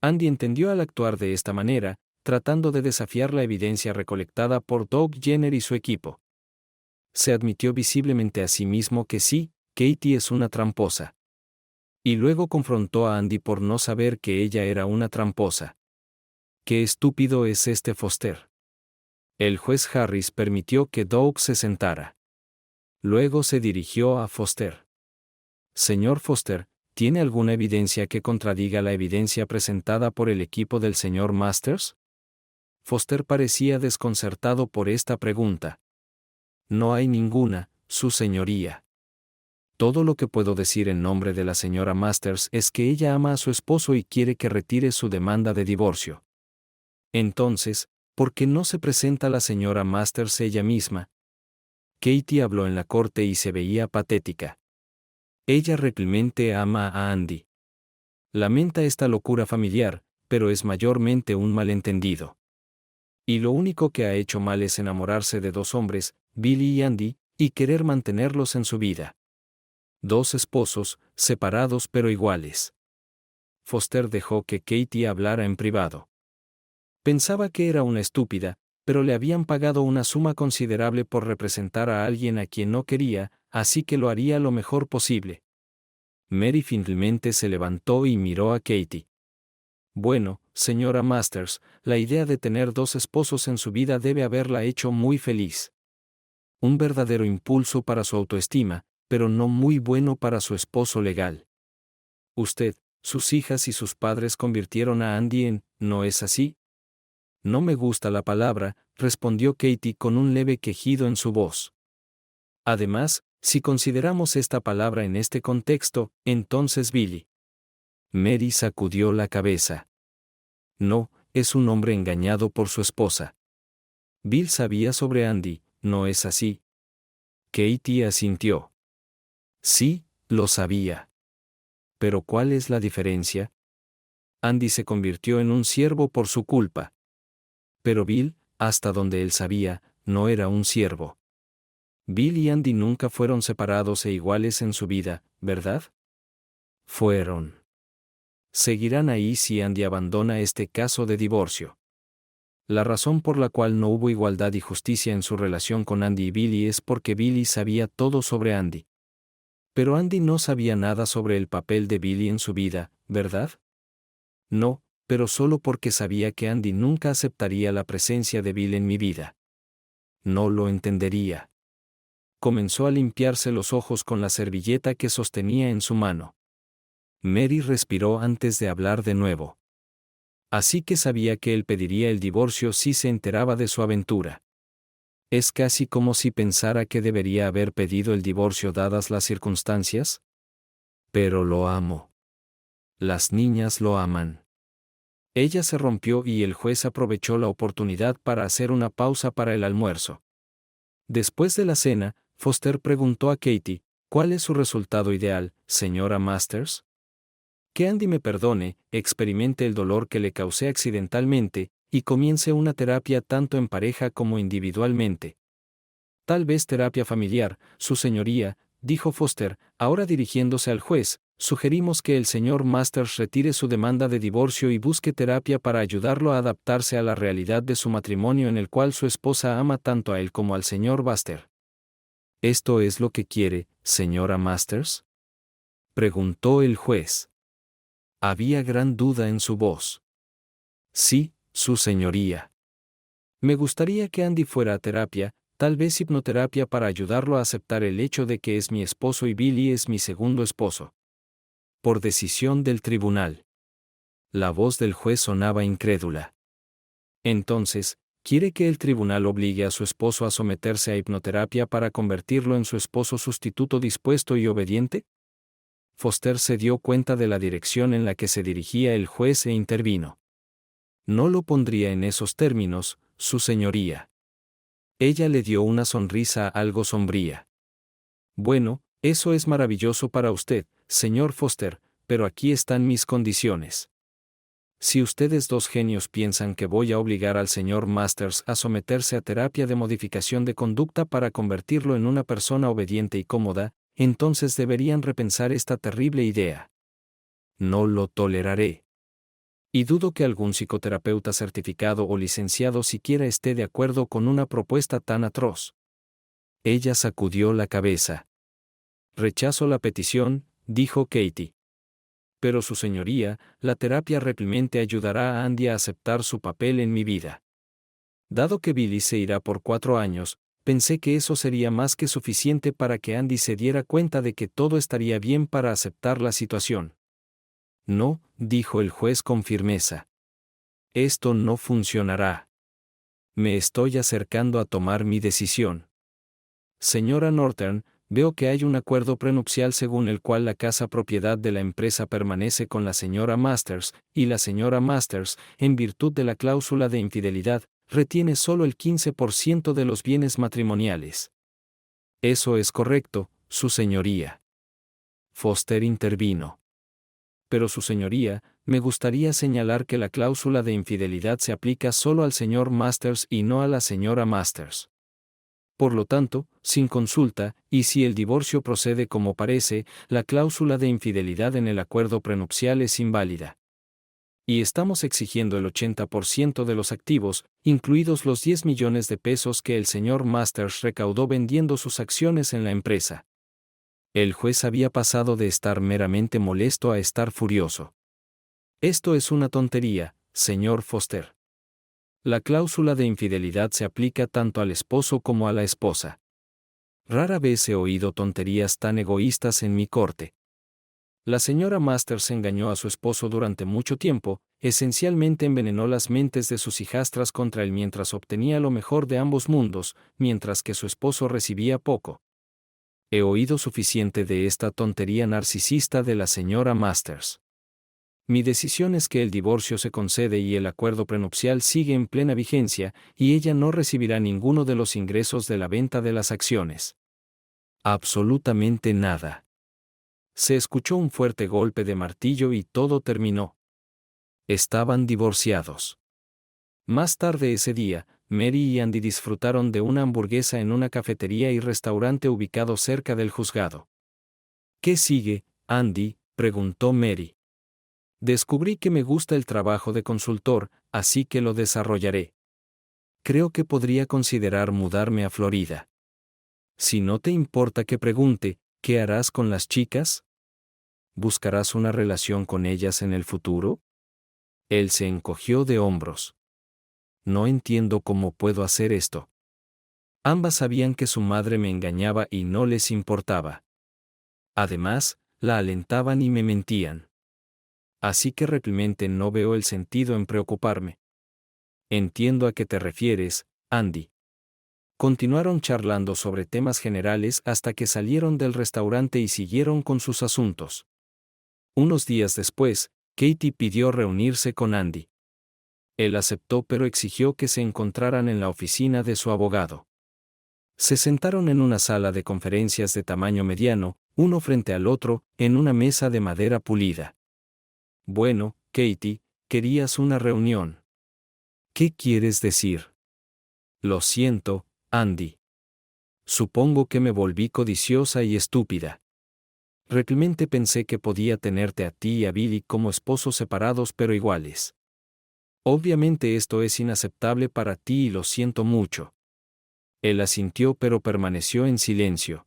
Andy entendió al actuar de esta manera, tratando de desafiar la evidencia recolectada por Doug Jenner y su equipo. Se admitió visiblemente a sí mismo que sí, Katie es una tramposa. Y luego confrontó a Andy por no saber que ella era una tramposa. ¡Qué estúpido es este Foster! El juez Harris permitió que Doug se sentara. Luego se dirigió a Foster. Señor Foster, ¿tiene alguna evidencia que contradiga la evidencia presentada por el equipo del señor Masters? Foster parecía desconcertado por esta pregunta. No hay ninguna, su señoría. Todo lo que puedo decir en nombre de la señora Masters es que ella ama a su esposo y quiere que retire su demanda de divorcio. Entonces, ¿por qué no se presenta la señora Masters ella misma? Katie habló en la corte y se veía patética. Ella realmente ama a Andy. Lamenta esta locura familiar, pero es mayormente un malentendido. Y lo único que ha hecho mal es enamorarse de dos hombres, Billy y Andy, y querer mantenerlos en su vida. Dos esposos, separados pero iguales. Foster dejó que Katie hablara en privado. Pensaba que era una estúpida, pero le habían pagado una suma considerable por representar a alguien a quien no quería, así que lo haría lo mejor posible. Mary finalmente se levantó y miró a Katie. Bueno, señora Masters, la idea de tener dos esposos en su vida debe haberla hecho muy feliz. Un verdadero impulso para su autoestima, pero no muy bueno para su esposo legal. Usted, sus hijas y sus padres convirtieron a Andy en, ¿no es así? No me gusta la palabra, respondió Katie con un leve quejido en su voz. Además, si consideramos esta palabra en este contexto, entonces Billy. Mary sacudió la cabeza. No, es un hombre engañado por su esposa. Bill sabía sobre Andy, ¿no es así? Katie asintió. Sí, Lo sabía. Pero ¿cuál es la diferencia? Andy se convirtió en un siervo por su culpa. Pero Bill, hasta donde él sabía, no era un siervo. Bill y Andy nunca fueron separados e iguales en su vida, ¿verdad? Fueron. Seguirán ahí si Andy abandona este caso de divorcio. La razón por la cual no hubo igualdad y justicia en su relación con Andy y Billy es porque Billy sabía todo sobre Andy. Pero Andy no sabía nada sobre el papel de Billy en su vida, ¿verdad? No, pero solo porque sabía que Andy nunca aceptaría la presencia de Bill en mi vida. No lo entendería. Comenzó a limpiarse los ojos con la servilleta que sostenía en su mano. Mary respiró antes de hablar de nuevo. Así que sabía que él pediría el divorcio si se enteraba de su aventura. Es casi como si pensara que debería haber pedido el divorcio dadas las circunstancias. Pero lo amo. Las niñas lo aman. Ella se rompió y el juez aprovechó la oportunidad para hacer una pausa para el almuerzo. Después de la cena, Foster preguntó a Katie, ¿cuál es su resultado ideal, señora Masters? Que Andy me perdone, experimente el dolor que le causé accidentalmente, y comience una terapia tanto en pareja como individualmente. Tal vez terapia familiar, su señoría, dijo Foster, ahora dirigiéndose al juez, sugerimos que el señor Masters retire su demanda de divorcio y busque terapia para ayudarlo a adaptarse a la realidad de su matrimonio en el cual su esposa ama tanto a él como al señor Buster. ¿Esto es lo que quiere, señora Masters? Preguntó el juez. Había gran duda en su voz. Sí, su señoría. Me gustaría que Andy fuera a terapia, tal vez hipnoterapia para ayudarlo a aceptar el hecho de que es mi esposo y Billy es mi segundo esposo. Por decisión del tribunal. La voz del juez sonaba incrédula. Entonces, ¿quiere que el tribunal obligue a su esposo a someterse a hipnoterapia para convertirlo en su esposo sustituto dispuesto y obediente? Foster se dio cuenta de la dirección en la que se dirigía el juez e intervino. No lo pondría en esos términos, su señoría. Ella le dio una sonrisa algo sombría. Bueno, eso es maravilloso para usted, señor Foster, pero aquí están mis condiciones. Si ustedes dos genios piensan que voy a obligar al señor Masters a someterse a terapia de modificación de conducta para convertirlo en una persona obediente y cómoda, entonces deberían repensar esta terrible idea. No lo toleraré. Y dudo que algún psicoterapeuta certificado o licenciado siquiera esté de acuerdo con una propuesta tan atroz. Ella sacudió la cabeza. Rechazo la petición, dijo Katie. Pero su señoría, la terapia reprimente ayudará a Andy a aceptar su papel en mi vida. Dado que Billy se irá por 4 años, pensé que eso sería más que suficiente para que Andy se diera cuenta de que todo estaría bien para aceptar la situación. No, dijo el juez con firmeza. Esto no funcionará. Me estoy acercando a tomar mi decisión. Señora Norton, veo que hay un acuerdo prenupcial según el cual la casa propiedad de la empresa permanece con la señora Masters, y la señora Masters, en virtud de la cláusula de infidelidad, retiene solo el 15% de los bienes matrimoniales. Eso es correcto, su señoría. Foster intervino. Pero su señoría, me gustaría señalar que la cláusula de infidelidad se aplica solo al señor Masters y no a la señora Masters. Por lo tanto, sin consulta, y si el divorcio procede como parece, la cláusula de infidelidad en el acuerdo prenupcial es inválida. Y estamos exigiendo el 80% de los activos, incluidos los 10 millones de pesos que el señor Masters recaudó vendiendo sus acciones en la empresa. El juez había pasado de estar meramente molesto a estar furioso. Esto es una tontería, señor Foster. La cláusula de infidelidad se aplica tanto al esposo como a la esposa. Rara vez he oído tonterías tan egoístas en mi corte. La señora Masters engañó a su esposo durante mucho tiempo, esencialmente envenenó las mentes de sus hijastras contra él mientras obtenía lo mejor de ambos mundos, mientras que su esposo recibía poco. He oído suficiente de esta tontería narcisista de la señora Masters. Mi decisión es que el divorcio se concede y el acuerdo prenupcial sigue en plena vigencia, y ella no recibirá ninguno de los ingresos de la venta de las acciones. Absolutamente nada. Se escuchó un fuerte golpe de martillo y todo terminó. Estaban divorciados. Más tarde ese día, Mary y Andy disfrutaron de una hamburguesa en una cafetería y restaurante ubicado cerca del juzgado. ¿Qué sigue, Andy?, preguntó Mary. Descubrí que me gusta el trabajo de consultor, así que lo desarrollaré. Creo que podría considerar mudarme a Florida. Si no te importa que pregunte, ¿qué harás con las chicas? ¿Buscarás una relación con ellas en el futuro? Él se encogió de hombros. No entiendo cómo puedo hacer esto. Ambas sabían que su madre me engañaba y no les importaba. Además, la alentaban y me mentían. Así que realmente no veo el sentido en preocuparme. Entiendo a qué te refieres, Andy. Continuaron charlando sobre temas generales hasta que salieron del restaurante y siguieron con sus asuntos. Unos días después, Katie pidió reunirse con Andy. Él aceptó pero exigió que se encontraran en la oficina de su abogado. Se sentaron en una sala de conferencias de tamaño mediano, uno frente al otro, en una mesa de madera pulida. Bueno, Katie, querías una reunión. ¿Qué quieres decir? Lo siento, Andy. Supongo que me volví codiciosa y estúpida. Realmente pensé que podía tenerte a ti y a Billy como esposos separados pero iguales. Obviamente esto es inaceptable para ti y lo siento mucho. Él asintió pero permaneció en silencio.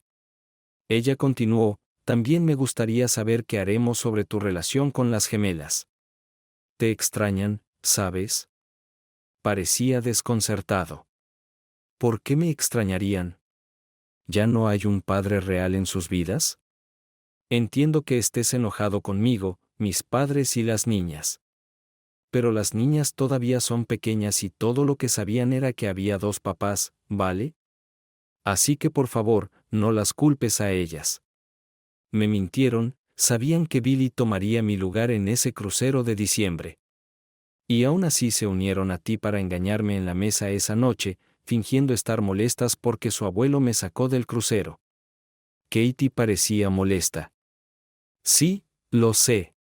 Ella continuó, también me gustaría saber qué haremos sobre tu relación con las gemelas. ¿Te extrañan, sabes? Parecía desconcertado. ¿Por qué me extrañarían? ¿Ya no hay un padre real en sus vidas? Entiendo que estés enojado conmigo, mis padres y las niñas. Pero las niñas todavía son pequeñas y todo lo que sabían era que había dos papás, ¿vale? Así que por favor, no las culpes a ellas. Me mintieron, sabían que Billy tomaría mi lugar en ese crucero de diciembre. Y aún así se unieron a ti para engañarme en la mesa esa noche, fingiendo estar molestas porque su abuelo me sacó del crucero. Katie parecía molesta. Sí, lo sé.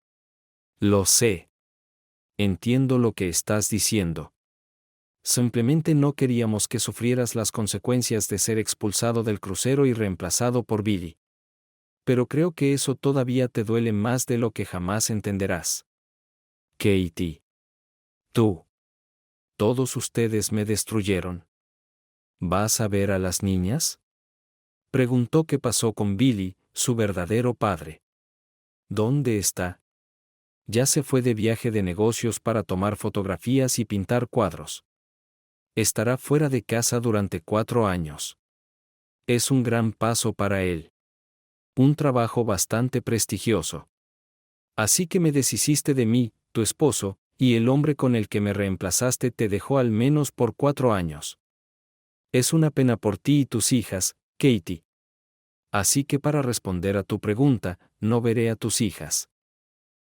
Lo sé. Entiendo lo que estás diciendo. Simplemente no queríamos que sufrieras las consecuencias de ser expulsado del crucero y reemplazado por Billy. Pero creo que eso todavía te duele más de lo que jamás entenderás. Katie. Tú. Todos ustedes me destruyeron. ¿Vas a ver a las niñas? Preguntó qué pasó con Billy, su verdadero padre. ¿Dónde está? Ya se fue de viaje de negocios para tomar fotografías y pintar cuadros. Estará fuera de casa durante 4 años. Es un gran paso para él. Un trabajo bastante prestigioso. Así que me deshiciste de mí, tu esposo, y el hombre con el que me reemplazaste te dejó al menos por 4 años. Es una pena por ti y tus hijas, Katie. Así que para responder a tu pregunta, no veré a tus hijas.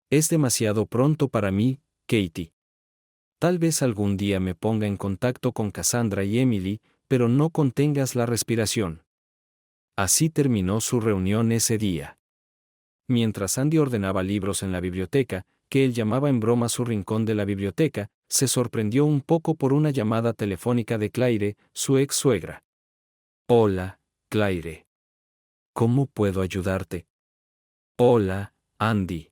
Es demasiado pronto para mí, Katie. Tal vez algún día me ponga en contacto con Cassandra y Emily, pero no contengas la respiración. Así terminó su reunión ese día. Mientras Andy ordenaba libros en la biblioteca, que él llamaba en broma su rincón de la biblioteca, se sorprendió un poco por una llamada telefónica de Claire, su ex suegra. Hola, Claire. ¿Cómo puedo ayudarte? Hola, Andy.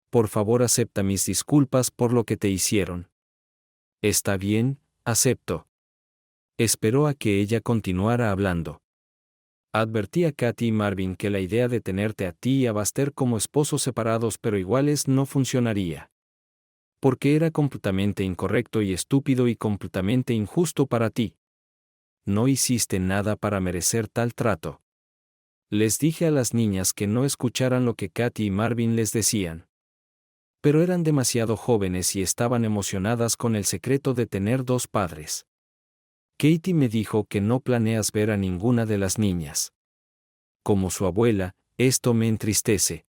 Por favor acepta mis disculpas por lo que te hicieron. Está bien, acepto. Esperó a que ella continuara hablando. Advertí a Katy y Marvin que la idea de tenerte a ti y a Buster como esposos separados pero iguales no funcionaría. Porque era completamente incorrecto y estúpido y completamente injusto para ti. No hiciste nada para merecer tal trato. Les dije a las niñas que no escucharan lo que Katy y Marvin les decían. Pero eran demasiado jóvenes y estaban emocionadas con el secreto de tener 2 padres. Katie me dijo que no planeas ver a ninguna de las niñas. Como su abuela, esto me entristece.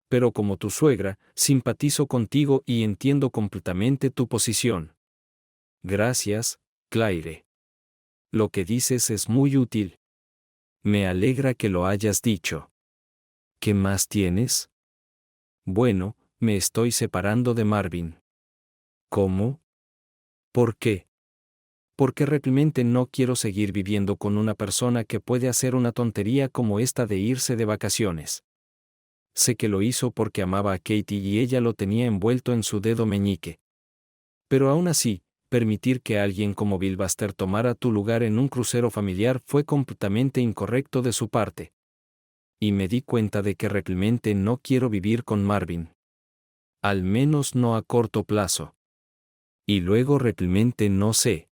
Pero como tu suegra, simpatizo contigo y entiendo completamente tu posición. Gracias, Claire. Lo que dices es muy útil. Me alegra que lo hayas dicho. ¿Qué más tienes? Bueno, me estoy separando de Marvin. ¿Cómo? ¿Por qué? Porque realmente no quiero seguir viviendo con una persona que puede hacer una tontería como esta de irse de vacaciones. Sé que lo hizo porque amaba a Katie y ella lo tenía envuelto en su dedo meñique. Pero aún así, permitir que alguien como Bill Buster tomara tu lugar en un crucero familiar fue completamente incorrecto de su parte. Y me di cuenta de que realmente no quiero vivir con Marvin. Al menos no a corto plazo. Y luego realmente no sé.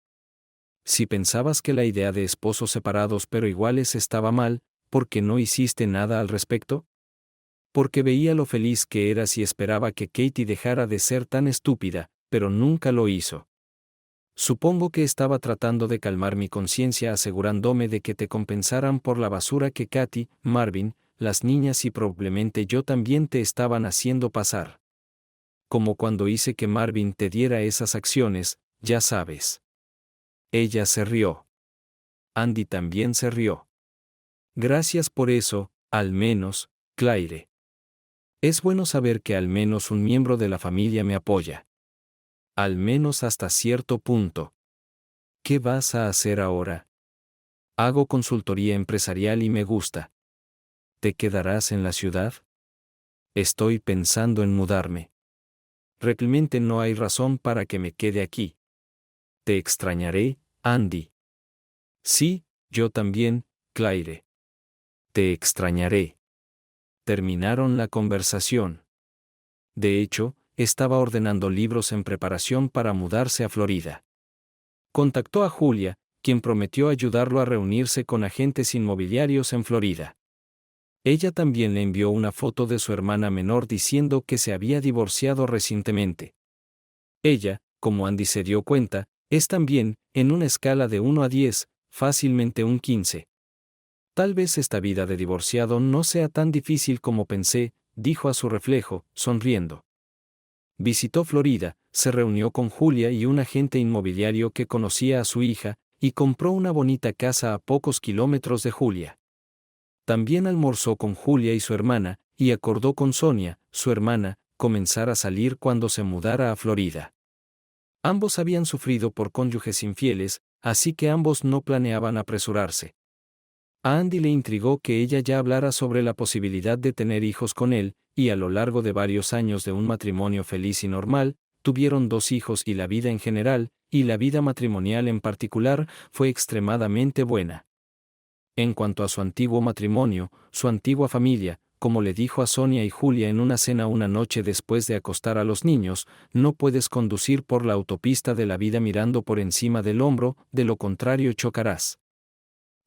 Si pensabas que la idea de esposos separados pero iguales estaba mal, ¿por qué no hiciste nada al respecto? Porque veía lo feliz que eras y esperaba que Katie dejara de ser tan estúpida, pero nunca lo hizo. Supongo que estaba tratando de calmar mi conciencia asegurándome de que te compensaran por la basura que Katy, Marvin, las niñas y probablemente yo también te estaban haciendo pasar. Como cuando hice que Marvin te diera esas acciones, ya sabes. Ella se rió. Andy también se rió. Gracias por eso, al menos, Claire. Es bueno saber que al menos un miembro de la familia me apoya. Al menos hasta cierto punto. ¿Qué vas a hacer ahora? Hago consultoría empresarial y me gusta. ¿Te quedarás en la ciudad? Estoy pensando en mudarme. Realmente no hay razón para que me quede aquí. Te extrañaré, Andy. Sí, yo también, Claire. Te extrañaré. Terminaron la conversación. De hecho, estaba ordenando libros en preparación para mudarse a Florida. Contactó a Julia, quien prometió ayudarlo a reunirse con agentes inmobiliarios en Florida. Ella también le envió una foto de su hermana menor diciendo que se había divorciado recientemente. Ella, como Andy se dio cuenta, es también, en una escala de 1 a 10, fácilmente un 15. Tal vez esta vida de divorciado no sea tan difícil como pensé, dijo a su reflejo, sonriendo. Visitó Florida, se reunió con Julia y un agente inmobiliario que conocía a su hija, y compró una bonita casa a pocos kilómetros de Julia. También almorzó con Julia y su hermana, y acordó con Sonia, su hermana, comenzar a salir cuando se mudara a Florida. Ambos habían sufrido por cónyuges infieles, así que ambos no planeaban apresurarse. A Andy le intrigó que ella ya hablara sobre la posibilidad de tener hijos con él, y a lo largo de varios años de un matrimonio feliz y normal, tuvieron 2 hijos y la vida en general, y la vida matrimonial en particular, fue extremadamente buena. En cuanto a su antiguo matrimonio, su antigua familia, como le dijo a Sonia y Julia en una cena una noche después de acostar a los niños, no puedes conducir por la autopista de la vida mirando por encima del hombro, de lo contrario chocarás.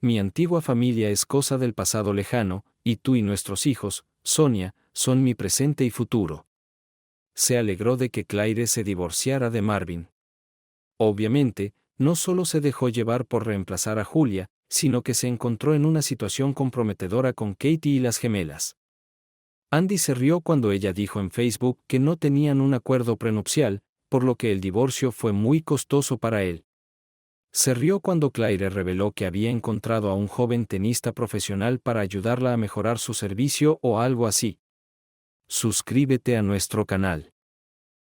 Mi antigua familia es cosa del pasado lejano, y tú y nuestros hijos, Sonia, son mi presente y futuro. Se alegró de que Claire se divorciara de Marvin. Obviamente, no solo se dejó llevar por reemplazar a Julia, sino que se encontró en una situación comprometedora con Katie y las gemelas. Andy se rió cuando ella dijo en Facebook que no tenían un acuerdo prenupcial, por lo que el divorcio fue muy costoso para él. Se rió cuando Claire reveló que había encontrado a un joven tenista profesional para ayudarla a mejorar su servicio o algo así. Suscríbete a nuestro canal.